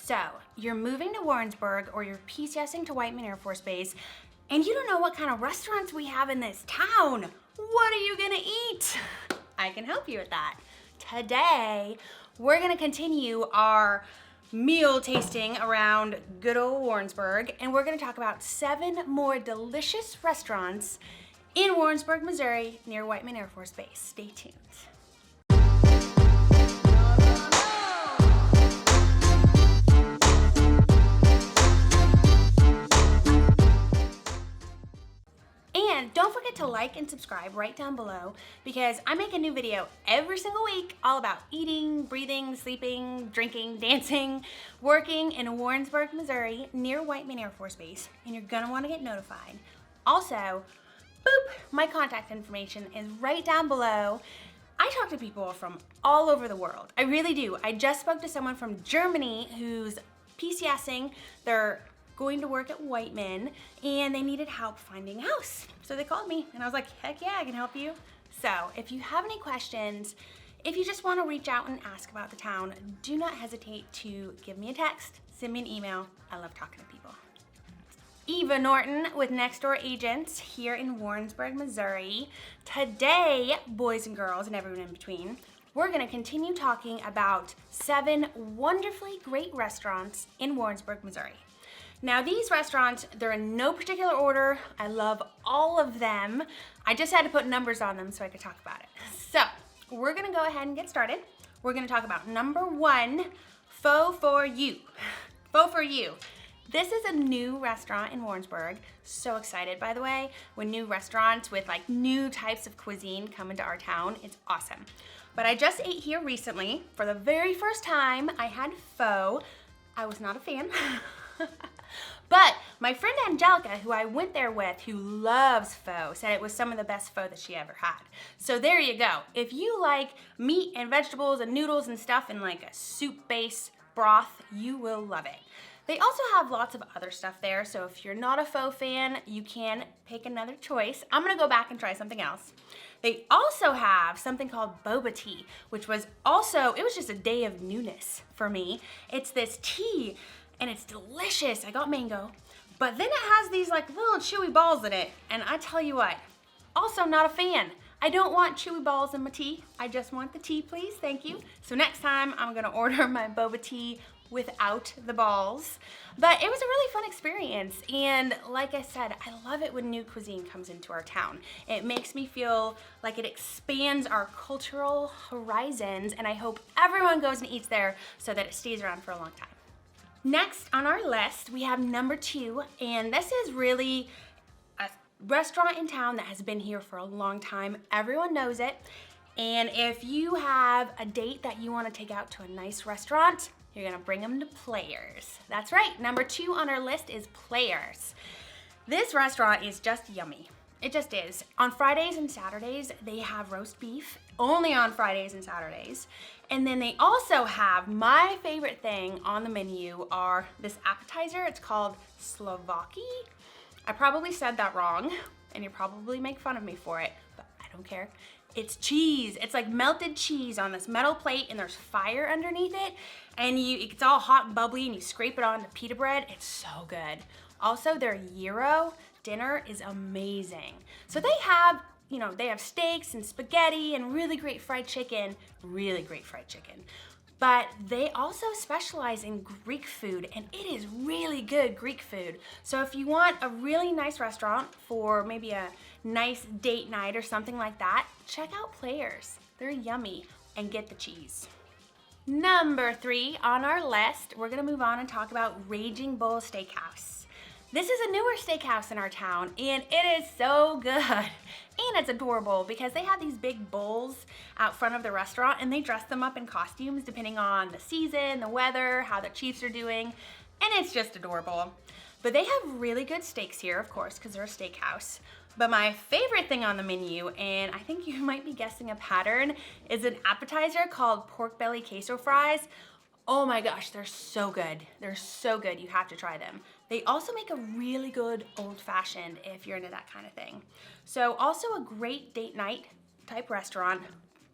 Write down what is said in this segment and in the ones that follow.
So, you're moving to Warrensburg or you're PCSing to Whiteman Air Force Base, and you don't know what kind of restaurants we have in this town. What are you gonna eat? I can help you with that. Today, we're gonna continue our meal tasting around good old Warrensburg, and we're gonna talk about 7 more delicious restaurants in Warrensburg, Missouri, near Whiteman Air Force Base. Stay tuned. And don't forget to like and subscribe right down below because I make a new video every single week all about eating, breathing, sleeping, drinking, dancing, working in Warrensburg, Missouri, near Whiteman Air Force Base, and you're gonna wanna get notified. Also, boop, my contact information is right down below. I talk to people from all over the world. I really do. I just spoke to someone from Germany who's PCSing. They're going to work at Whiteman and they needed help finding a house. So they called me and I was like, heck yeah, I can help you. So if you have any questions, if you just want to reach out and ask about the town, do not hesitate to give me a text, send me an email. I love talking to people. Eva Norton with Next Door Agents here in Warrensburg, Missouri. Today, boys and girls and everyone in between, we're gonna continue talking about 7 wonderfully great restaurants in Warrensburg, Missouri. Now these restaurants, they're in no particular order. I love all of them. I just had to put numbers on them so I could talk about it. So we're gonna go ahead and get started. We're gonna talk about number 1, Pho for You. Pho for You. This is a new restaurant in Warrensburg. So excited, by the way, when new restaurants with like new types of cuisine come into our town. It's awesome. But I just ate here recently. For the very first time, I had pho. I was not a fan. But my friend Angelica, who I went there with, who loves pho, said it was some of the best pho that she ever had. So there you go. If you like meat and vegetables and noodles and stuff in like a soup-based broth, you will love it. They also have lots of other stuff there, so if you're not a pho fan, you can pick another choice. I'm gonna go back and try something else. They also have something called boba tea, which was also, it was just a day of newness for me. It's this tea, and it's delicious. I got mango, but then it has these like little chewy balls in it, and I tell you what, also not a fan. I don't want chewy balls in my tea. I just want the tea, please, thank you. So next time, I'm gonna order my boba tea without the balls. But it was a really fun experience, and like I said, I love it when new cuisine comes into our town. It makes me feel like it expands our cultural horizons, and I hope everyone goes and eats there so that it stays around for a long time. Next on our list, we have number 2, and this is really a restaurant in town that has been here for a long time. Everyone knows it, and if you have a date that you want to take out to a nice restaurant, you're gonna bring them to Players. That's right, number 2 on our list is Players. This restaurant is just yummy. It just is. On Fridays and Saturdays, they have roast beef, only on Fridays and Saturdays. And then they also have, my favorite thing on the menu are this appetizer. It's called Slovaki. I probably said that wrong, and you probably make fun of me for it, but I don't care. It's cheese. It's like melted cheese on this metal plate, and there's fire underneath it, and it's all hot and bubbly, and you scrape it onto pita bread. It's so good. Also, their gyro dinner is amazing. So they have, they have steaks and spaghetti and really great fried chicken, But they also specialize in Greek food, and it is really good Greek food. So if you want a really nice restaurant for maybe a nice date night or something like that, check out Players. They're yummy, and get the cheese. Number 3 on our list, we're gonna move on and talk about Raging Bull Steakhouse. This is a newer steakhouse in our town, and it is so good. And it's adorable because they have these big bulls out front of the restaurant, and they dress them up in costumes depending on the season, the weather, how the Chiefs are doing, and it's just adorable. But they have really good steaks here, of course, because they're a steakhouse. But my favorite thing on the menu, and I think you might be guessing a pattern, is an appetizer called pork belly queso fries. Oh my gosh, they're so good. They're so good, you have to try them. They also make a really good old fashioned if you're into that kind of thing. So also a great date night type restaurant.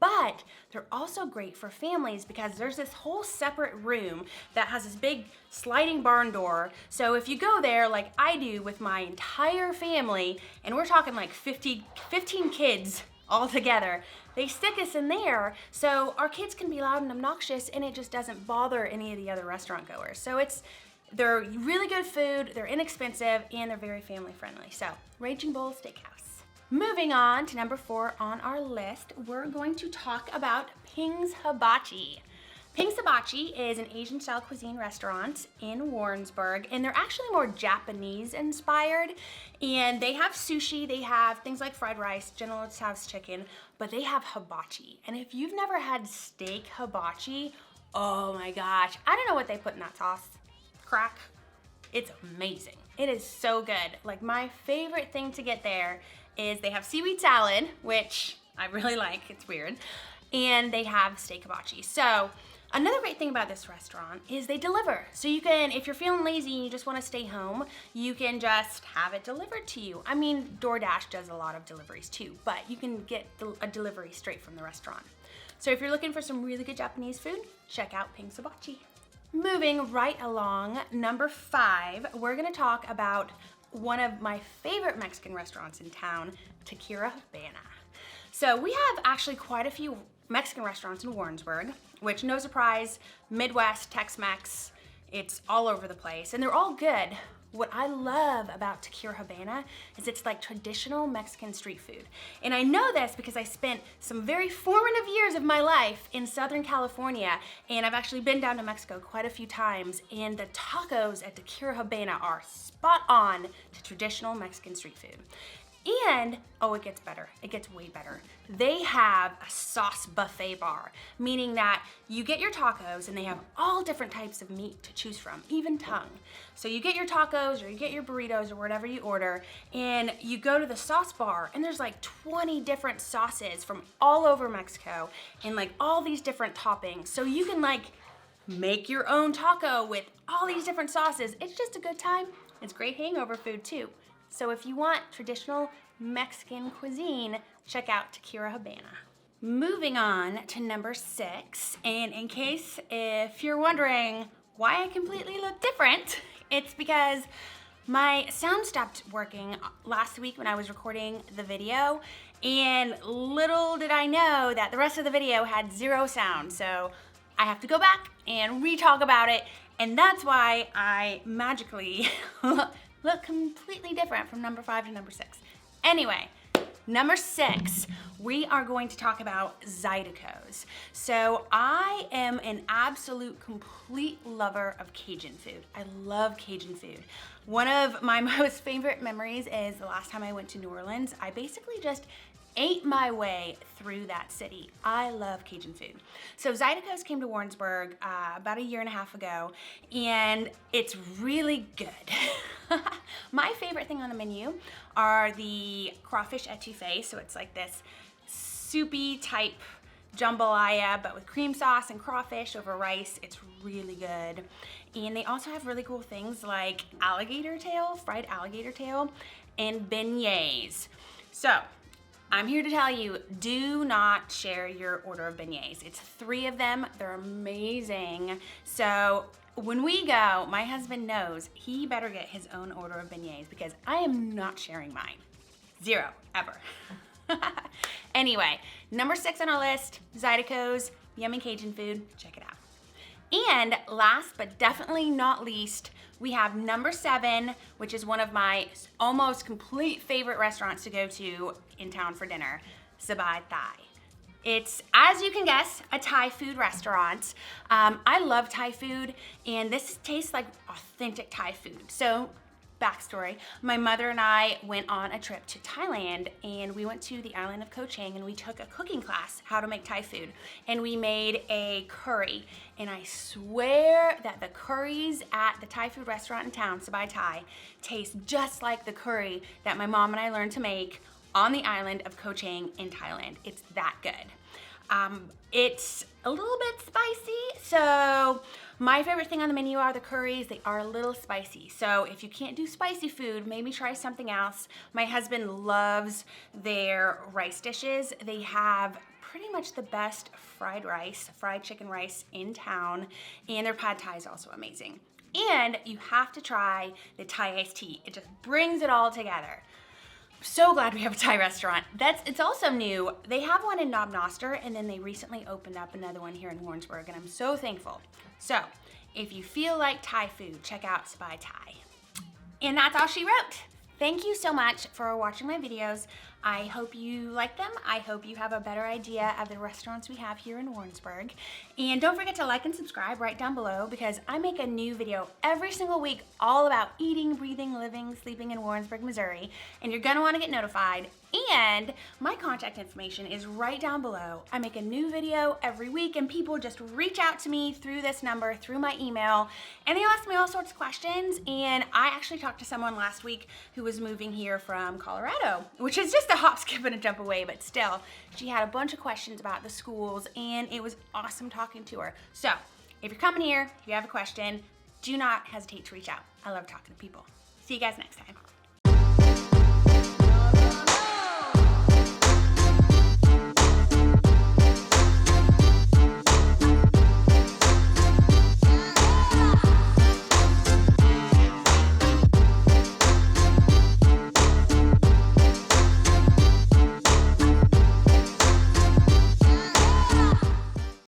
But they're also great for families because there's this whole separate room that has this big sliding barn door. So if you go there like I do with my entire family, and we're talking like 15 kids all together, they stick us in there so our kids can be loud and obnoxious and it just doesn't bother any of the other restaurant goers. So they're really good food, they're inexpensive, and they're very family friendly. So Raging Bull Steakhouse. Moving on to number 4 on our list, we're going to talk about Ping's Hibachi. Ping's Hibachi is an Asian style cuisine restaurant in Warrensburg, and they're actually more Japanese inspired. And they have sushi, they have things like fried rice, General Tso's chicken, but they have hibachi. And if you've never had steak hibachi, oh my gosh, I don't know what they put in that sauce. Crack. It's amazing. It is so good. Like, my favorite thing to get there is they have seaweed salad, which I really like, it's weird, and they have steak hibachi. So another great thing about this restaurant is they deliver. So you can, if you're feeling lazy and you just want to stay home, you can just have it delivered to you. I mean, DoorDash does a lot of deliveries too, but you can get a delivery straight from the restaurant. So if you're looking for some really good Japanese food, check out Ping's Hibachi. Moving right along, number 5, we're gonna talk about one of my favorite Mexican restaurants in town, Taqueria Habana. So we have actually quite a few Mexican restaurants in Warrensburg, which, no surprise, Midwest, Tex-Mex, it's all over the place, and they're all good. What I love about Taqueria Habana is it's like traditional Mexican street food. And I know this because I spent some very formative years of my life in Southern California, and I've actually been down to Mexico quite a few times, and the tacos at Taqueria Habana are spot on to traditional Mexican street food. And, oh, it gets better. It gets way better. They have a sauce buffet bar, meaning that you get your tacos and they have all different types of meat to choose from, even tongue. So you get your tacos or you get your burritos or whatever you order, and you go to the sauce bar and there's like 20 different sauces from all over Mexico and like all these different toppings. So you can like make your own taco with all these different sauces. It's just a good time. It's great hangover food too. So if you want traditional Mexican cuisine, check out Taqueria Habana. Moving on to number 6, and in case if you're wondering why I completely look different, it's because my sound stopped working last week when I was recording the video, and little did I know that the rest of the video had 0 sound, so I have to go back and re-talk about it, and that's why I magically look completely different from number 5 to number 6. Anyway, number 6, we are going to talk about Zydecos. So I am an absolute complete lover of Cajun food. I love Cajun food. One of my most favorite memories is the last time I went to New Orleans. I basically just ate my way through that city. I love Cajun food. So Zydecos came to Warrensburg about 1.5 years ago, and it's really good. My favorite thing on the menu are the crawfish etouffee. So it's like this soupy type jambalaya, but with cream sauce and crawfish over rice. It's really good. And they also have really cool things like alligator tail, fried alligator tail, and beignets. So I'm here to tell you, do not share your order of beignets. It's 3 of them, they're amazing. So when we go, my husband knows he better get his own order of beignets because I am not sharing mine. 0, ever. Anyway, number 6 on our list, Zydecos, yummy Cajun food, check it out. And last but definitely not least, we have number 7, which is one of my almost complete favorite restaurants to go to in town for dinner, Sabai Thai. It's, as you can guess, a Thai food restaurant. I love Thai food, and this tastes like authentic Thai food. So, backstory, my mother and I went on a trip to Thailand, and we went to the island of Koh Chang, and we took a cooking class, how to make Thai food, and we made a curry, and I swear that the curries at the Thai food restaurant in town, Sabai Thai, taste just like the curry that my mom and I learned to make on the island of Koh Chang in Thailand. It's that good. It's a little bit spicy, so my favorite thing on the menu are the curries. They are a little spicy, so if you can't do spicy food, maybe try something else. My husband loves their rice dishes. They have pretty much the best fried chicken rice in town, and their pad thai is also amazing. And you have to try the Thai iced tea. It just brings it all together. So glad we have a Thai restaurant. It's also new. They have one in Knob Noster, and then they recently opened up another one here in Warrensburg, and I'm so thankful. So if you feel like Thai food, check out Sabai Thai. And that's all she wrote. Thank you so much for watching my videos. I hope you like them. I hope you have a better idea of the restaurants we have here in Warrensburg. And don't forget to like and subscribe right down below, because I make a new video every single week all about eating, breathing, living, sleeping in Warrensburg, Missouri. And you're gonna wanna get notified. And my contact information is right down below. I make a new video every week, and people just reach out to me through this number, through my email, and they ask me all sorts of questions. And I actually talked to someone last week who was moving here from Colorado, which is just a hop, skip, and a jump away, but still, she had a bunch of questions about the schools, and it was awesome talking to her. So if you're coming here, if you have a question, do not hesitate to reach out. I love talking to people. See you guys next time.